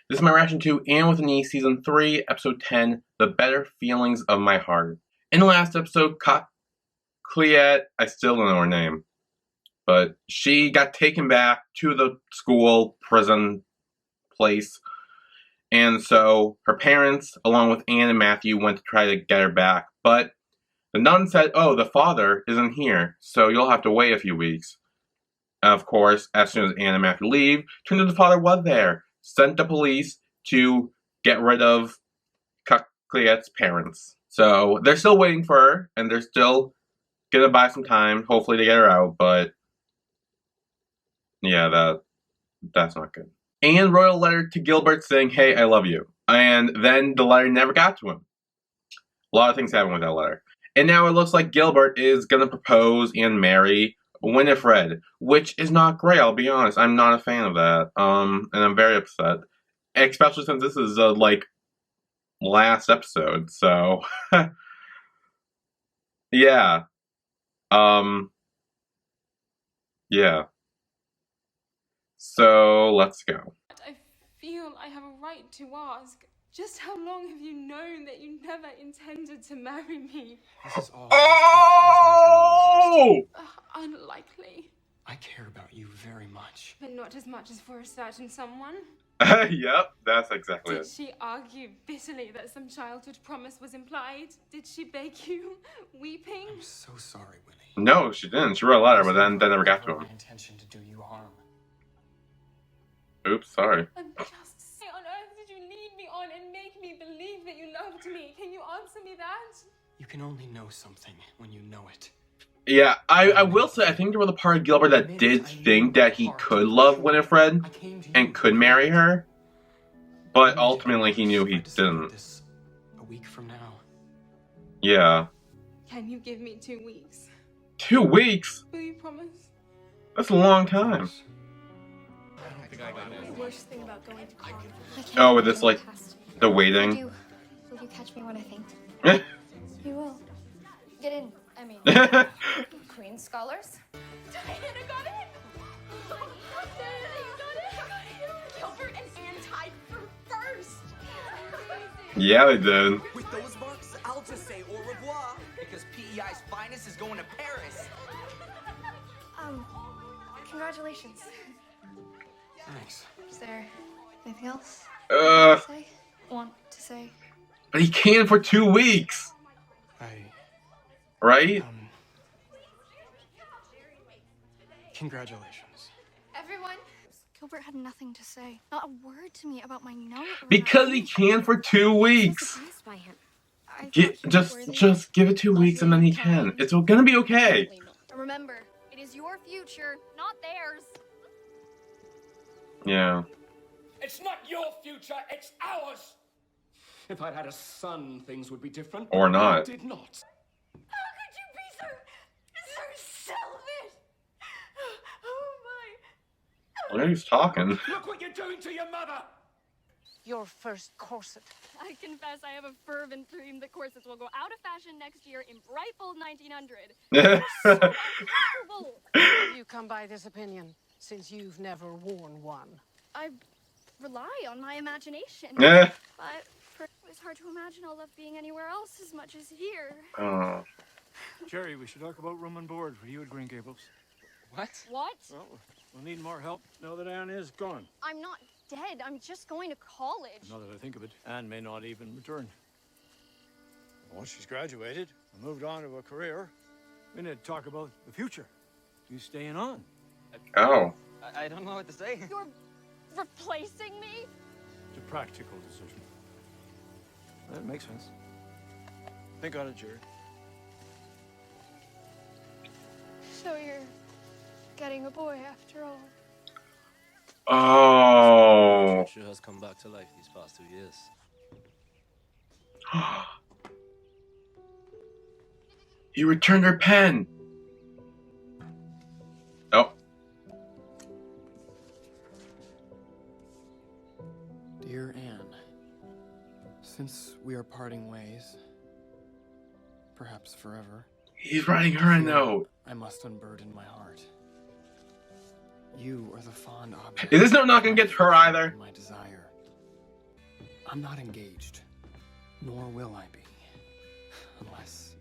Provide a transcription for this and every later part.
This is my reaction to Anne with an E, Season 3, Episode 10, The Better Feelings of My Heart. In the last episode, Cleat, I still don't know her name, but she got taken back to the school prison place, and so her parents, along with Anne and Matthew, went to try to get her back, but the nun said, oh, the father isn't here, so you'll have to wait a few weeks. Of course, as soon as Anne and Matthew leave, turns out the father was there, sent the police to get rid of Cleat's parents. So they're still waiting for her, and they're still gonna buy some time, hopefully to get her out, but yeah, that's not good. Anne wrote a letter to Gilbert saying, hey, I love you. And then the letter never got to him. A lot of things happened with that letter. And now it looks like Gilbert is gonna propose and marry Winifred, which is not great, I'll be honest. I'm not a fan of that. And I'm very upset. Especially since this is, last episode, so... yeah. Yeah. So, let's go. I feel I have a right to ask, just how long have you known that you never intended to marry me? This is all. Oh! Unlikely. I care about you very much. But not as much as for a certain someone. Yep, that's exactly Did it. she argue bitterly that some childhood promise was implied? Did she beg you, weeping? I'm so sorry, Winnie. No, she didn't. She wrote a letter, but then never got to him. My intention to do you harm. Oops, sorry. I'm just saying, on earth did you lead me on and make me believe that you loved me? Can you answer me that? You can only know something when you know it. Yeah, I will say, I think there was a part of Gilbert that did think that he could love Winifred and could marry her, but ultimately he knew he didn't. A week from now. Yeah. Can you give me 2 weeks? 2 weeks? Will you promise? That's a long time. The worst thing about going to college. Oh, with this, like, the waiting. Will you catch me when I faint? You will. Get in. I mean, Queen scholars. Diana got in! Gilbert and Anne tied for first! Yeah, they did. With those marks, I'll just say au revoir, because PEI's finest is going to Paris. Congratulations. Thanks. Is there anything else? Say? Want to say? But he can for 2 weeks! Right? Congratulations. Everyone. Gilbert had nothing to say. Not a word to me about my note. Because he can for 2 weeks! By him. Just give it 2 weeks and then he can. It's gonna be okay. Remember, it is your future, not theirs. Yeah. It's not your future, it's ours! If I'd had a son, things would be different. Or not. I did not. How could you be so selfish? Oh my. Well, he's talking. Look what you're doing to your mother! Your first corset. I confess I have a fervent dream that corsets will go out of fashion next year in bright bold 1900. You come by this opinion since you've never worn one. I rely on my imagination. Yeah. But it's hard to imagine all love being anywhere else as much as here. Oh. Jerry, we should talk about room and board for you at Green Gables. What? What? Well, we'll need more help now that Anne is gone. I'm not dead. I'm just going to college. Now that I think of it, Anne may not even return. Once she's graduated and moved on to a career, we need to talk about the future. You staying on? Oh. I don't know what to say. You're replacing me? It's a practical decision. That makes sense. Think on it, Jerry. So you're getting a boy after all. Oh. She has come back to life these past 2 years. He returned her pen. Oh. Dear Anne, since we are parting ways, perhaps forever, He's writing her a note. I must unburden my heart. You are the fond object. Is this note not gonna get to her either? My desire. I'm not engaged, nor will I be, unless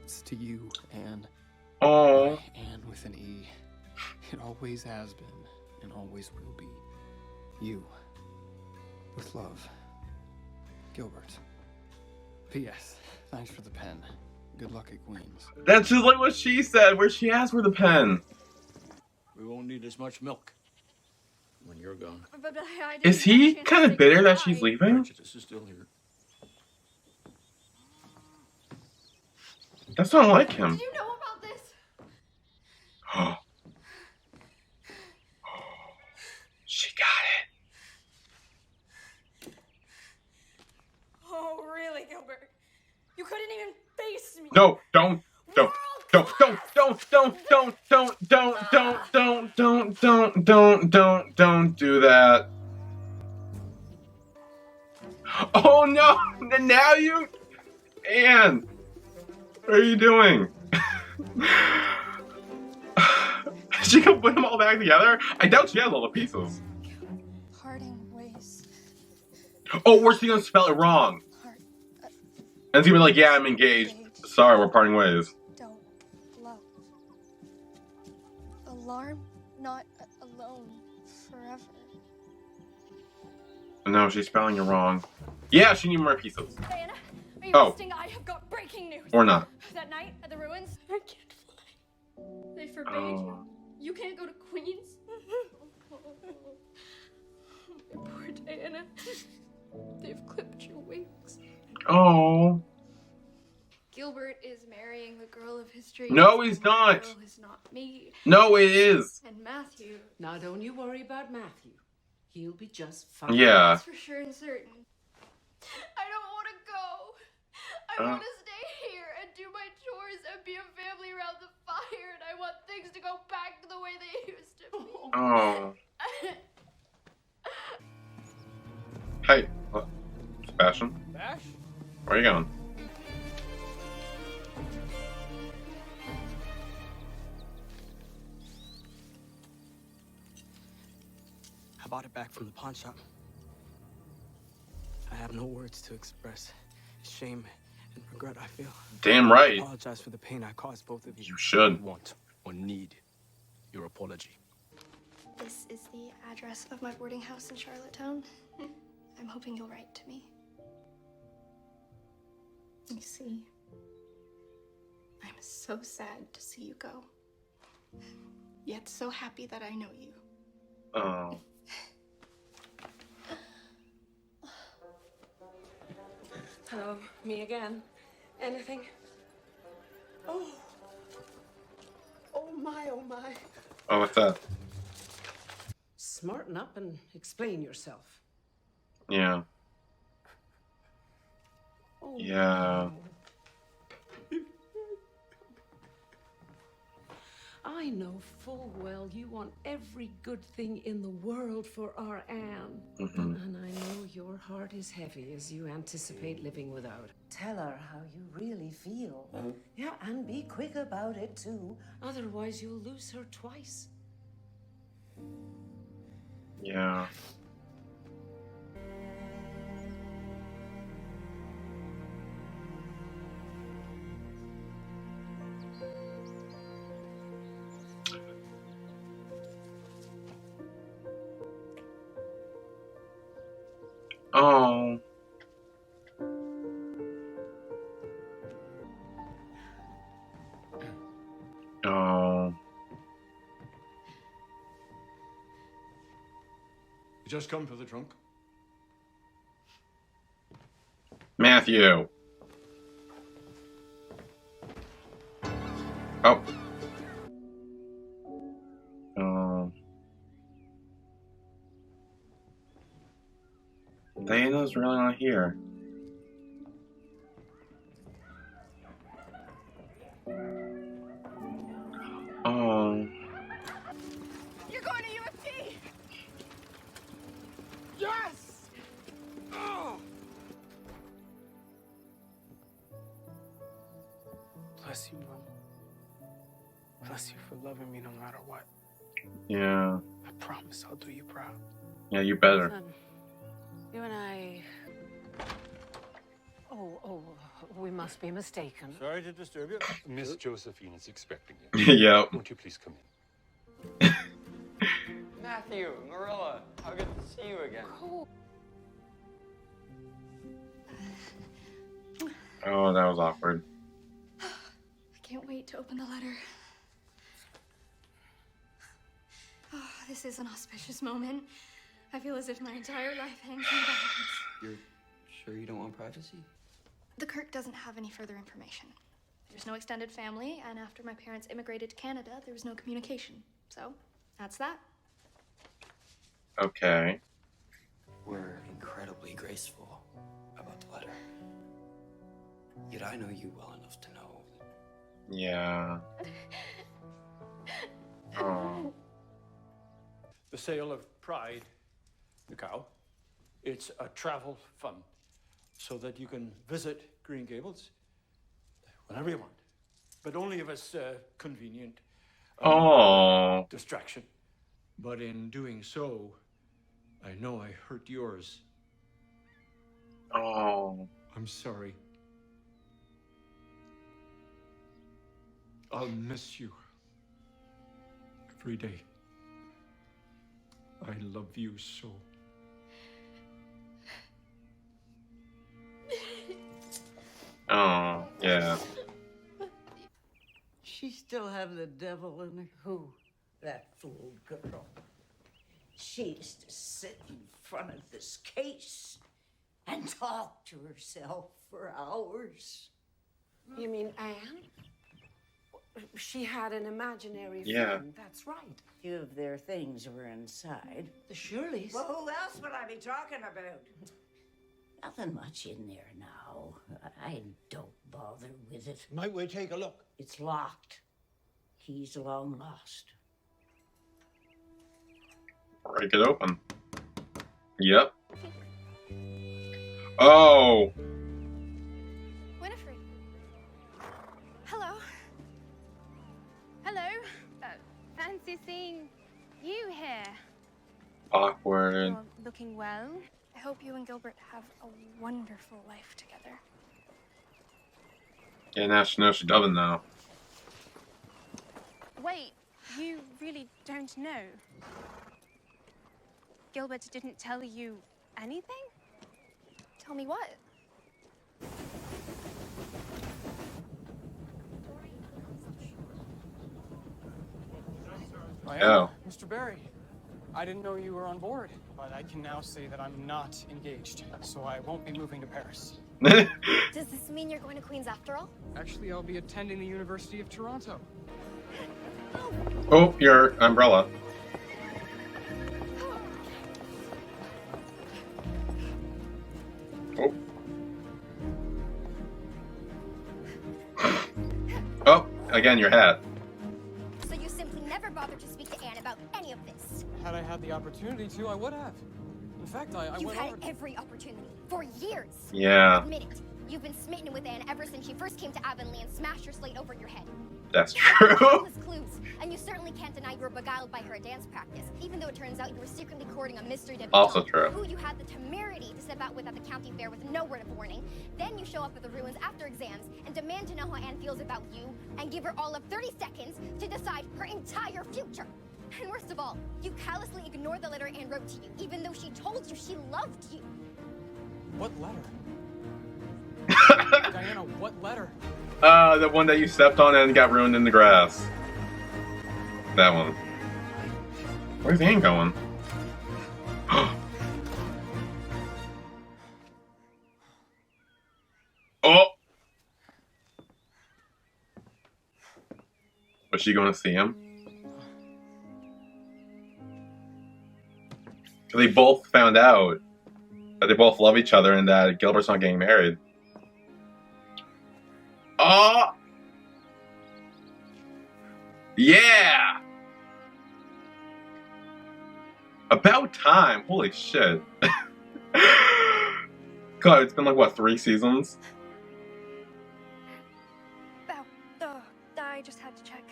it's to you, Anne. Oh. Anne with an E. It always has been, and always will be. You. With love. Gilbert. P.S. Thanks for the pen. Good luck at Queens. That's just like what she said, where she asked for the pen. We won't need as much milk when you're gone. But I didn't Is he have a chance to kind of say bitter that goodbye. she's leaving? Prejudice is still here. That's not like him. Did you know about this? She got it. Oh, really, Gilbert? You couldn't even face me. No, don't do that. Oh no! Now you, Anne, what are you doing? She can put them all back together? I doubt she has all the pieces. Parting ways. Oh, we're gonna spell it wrong. And she'll be like, yeah, I'm engaged. Sorry, we're parting ways. Don't love. Alarm, not alone forever. No, she's spelling it wrong. Yeah, she needs more pieces. Diana, are you Oh. listening? I have got breaking news. Or not. That night at the ruins, I can't fly. They forbade Oh. you. You can't go to Queens. Poor Diana. They've clipped your wings. Oh. Gilbert is marrying the girl of his dreams. No, he's and the not. Girl is not me. No, it is. And Matthew. Now, don't you worry about Matthew. He'll be just fine. Yeah. That's for sure and certain. I don't want to go. I want to stay here and do my chores and be a family around the fire. And I want things to go back to the way they used to be. Oh. Hey, what? Sebastian? Bash? Where are you going? I bought it back from the pawn shop. I have no words to express shame and regret I feel. Damn right. I apologize for the pain I caused both of you. You should. Want or need your apology. This is the address of my boarding house in Charlottetown. I'm hoping you'll write to me. You see, I'm so sad to see you go, yet so happy that I know you. Oh. Hello, me again. Anything? Oh. Oh my, oh my. Oh, what's that? Smarten up and explain yourself. Yeah. Oh, Yeah. I know full well you want every good thing in the world for our Anne. Mm-hmm. And I know your heart is heavy as you anticipate living without her. Tell her how you really feel. Yeah, and be quick about it too. Otherwise you'll lose her twice. Yeah. Oh. Oh. You just come for the trunk? Matthew. Oh. Oh. Diana's really not here. Oh. You're going to UFT! Yes! Oh! Bless you, Mom. Bless you for loving me no matter what. Yeah. I promise I'll do you proud. Yeah, you better. Son, you and must be mistaken. Sorry to disturb you. Miss Josephine is expecting you. Yep. Won't you please come in? Matthew, Marilla, how good to see you again. Oh, that was awkward. I can't wait to open the letter. Oh, this is an auspicious moment. I feel as if my entire life hangs in the balance. You're sure you don't want privacy? The Kirk doesn't have any further information. There's no extended family, and after my parents immigrated to Canada, there was no communication. So, that's that. Okay. We're incredibly graceful about the letter. Yet I know you well enough to know that... Yeah. Oh. The sale of Pride, the cow, it's a travel fund so that you can visit Green Gables whenever you want, but only if it's convenient. Oh. Distraction. But in doing so, I know I hurt yours. Oh. I'm sorry. I'll miss you every day. I love you so. Oh, yeah. She still have the devil in her. Who? That fool girl. She used to sit in front of this case and talk to herself for hours. You mean Anne? She had an imaginary Yeah. friend, that's right. A few of their things were inside. The Shirleys. Well, who else would I be talking about? Nothing much in there now. I don't bother with it. Might we take a look? It's locked. Keys long lost. Break it open. Yep. Oh. Winifred. Hello. Hello. Fancy seeing you here. Awkward. You're looking well. I hope you and Gilbert have a wonderful life together. Yeah, now she knows she doesn't know. Wait, you really don't know? Gilbert didn't tell you anything? Tell me what? Oh. Mr. Barry, I didn't know you were on board, but I can now say that I'm not engaged, so I won't be moving to Paris. Does this mean you're going to Queens after all? Actually, I'll be attending the University of Toronto. Oh, your umbrella. Oh. Oh, again, your hat. So you simply never bothered to speak to Anne about any of this? Had I had the opportunity to, I would have. In fact, I You've went had over... every opportunity. For years. Yeah. Admit it. You've been smitten with Anne ever since she first came to Avonlea and smashed her slate over your head. That's true. Countless clues, and you certainly can't deny you were beguiled by her at dance practice, even though it turns out you were secretly courting a mystery debutante Also true. who you had the temerity to step out with at the county fair with no word of warning. Then you show up at the ruins after exams and demand to know how Anne feels about you, and give her all of 30 seconds to decide her entire future. And worst of all, you callously ignore the letter Anne wrote to you, even though she told you she loved you. What letter? Diana, what letter? The one that you stepped on and got ruined in the grass. That one. Where's Anne going? Oh! Was she going to see him? They both found out that they both love each other and that Gilbert's not getting married. Oh! Yeah! About time. Holy shit. God, it's been like, what, 3 seasons? I just had to check.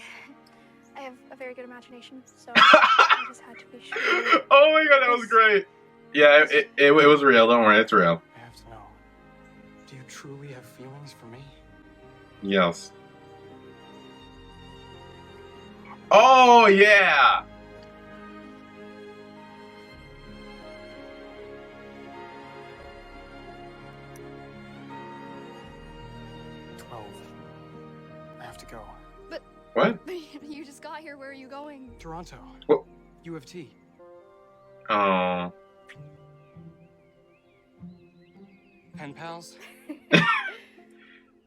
I have a very good imagination, so I just had to be sure. Oh my god, that was great. Yeah, it was real. Don't worry, it's real. I have to know. Do you truly have feelings for me? Yes. Oh, yeah! I have to go. But... What? You just got here. Where are you going? Toronto. What? U of T. Oh. Pen pals?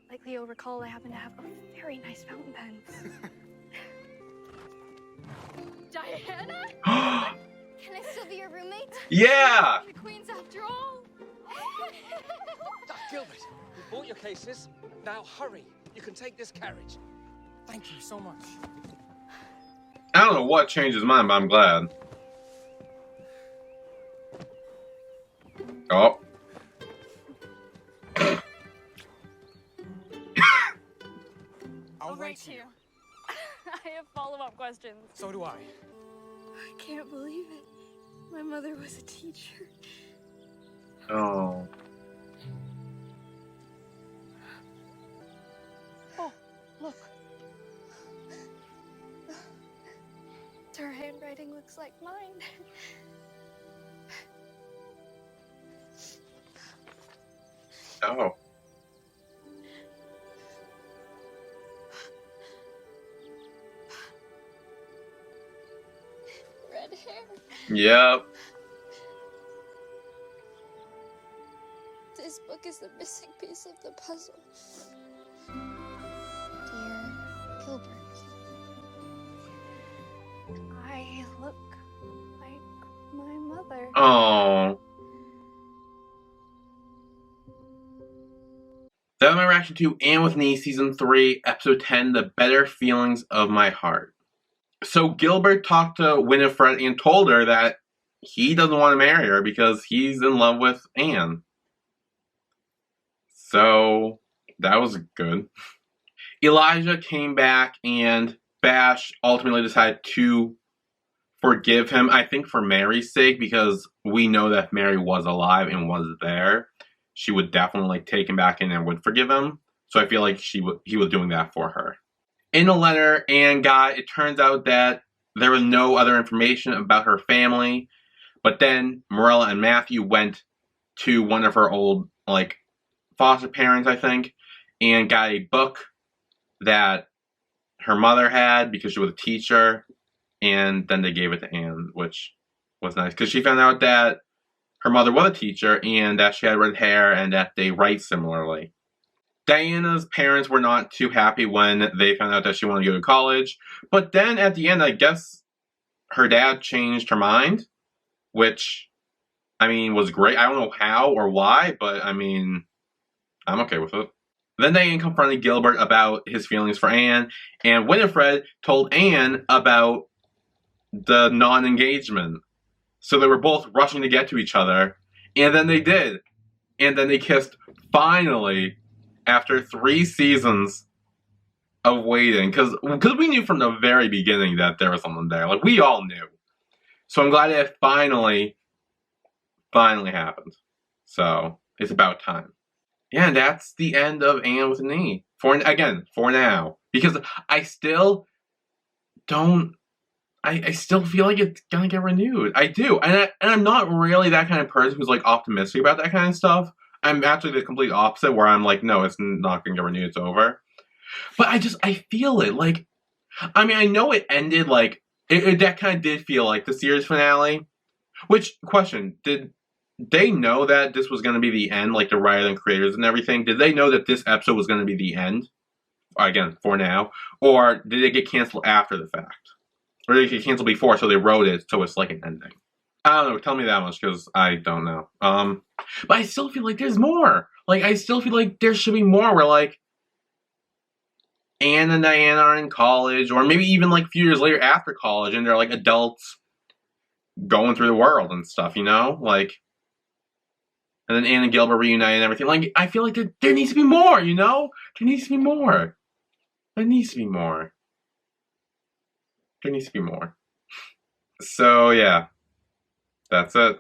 Like Leo recalled, I happen to have a very nice fountain pen. Diana? Can I still be your roommate? Yeah! The Queens after all? Gilbert, you bought your cases. Now hurry. You can take this carriage. Thank you so much. I don't know what changed his mind, but I'm glad. Oh. I'll write to you. I have follow-up questions. So do I. I can't believe it. My mother was a teacher. Oh. Oh, look. Her handwriting looks like mine. Oh. Red hair. Yep. This book is the missing piece of the puzzle. Dear Gilbert. I look like my mother. Oh. That was my reaction to And With Me Season 3, Episode 10, The Better Feelings of My Heart. So Gilbert talked to Winifred and told her that he doesn't want to marry her because he's in love with Anne. So that was good. Elijah came back and Bash ultimately decided to forgive him, I think for Mary's sake, because we know that if Mary was alive and was there, she would definitely take him back in and would forgive him. So I feel like he was doing that for her. In the letter Anne got, it turns out that there was no other information about her family. But then Morella and Matthew went to one of her old, foster parents, I think, and got a book that her mother had because she was a teacher. And then they gave it to Anne, which was nice. Because she found out that her mother was a teacher and that she had red hair and that they write similarly. Diana's parents were not too happy when they found out that she wanted to go to college. But then at the end, I guess her dad changed her mind. Which, was great. I don't know how or why, but I'm okay with it. Then Diane confronted Gilbert about his feelings for Anne. And Winifred told Anne about the non-engagement. So they were both rushing to get to each other. And then they did. And then they kissed finally after 3 seasons of waiting. Because we knew from the very beginning that there was someone there. We all knew. So I'm glad it finally happened. So it's about time. Yeah, and that's the end of Anne with an E. For now. Because I still don't... I still feel like it's gonna get renewed. I do. And I'm not really that kind of person who's optimistic about that kind of stuff. I'm actually the complete opposite where I'm no, it's not gonna get renewed, it's over. But I feel it. I know it ended that kind of did feel like the series finale. Which, question, did they know that this was gonna be the end, the writers and creators and everything? Did they know that this episode was gonna be the end? Again, for now. Or did it get canceled after the fact? Or did it get canceled before, so they wrote it so it's an ending? I don't know, tell me that much, because I don't know. But I still feel like there's more. I still feel like there should be more where, Anne and Diana are in college, or maybe even, a few years later after college, and they're, adults going through the world and stuff, you know? And then Anne and Gilbert reunite and everything. I feel like there needs to be more, you know? There needs to be more. There needs to be more. There needs to be more. So, yeah. That's it.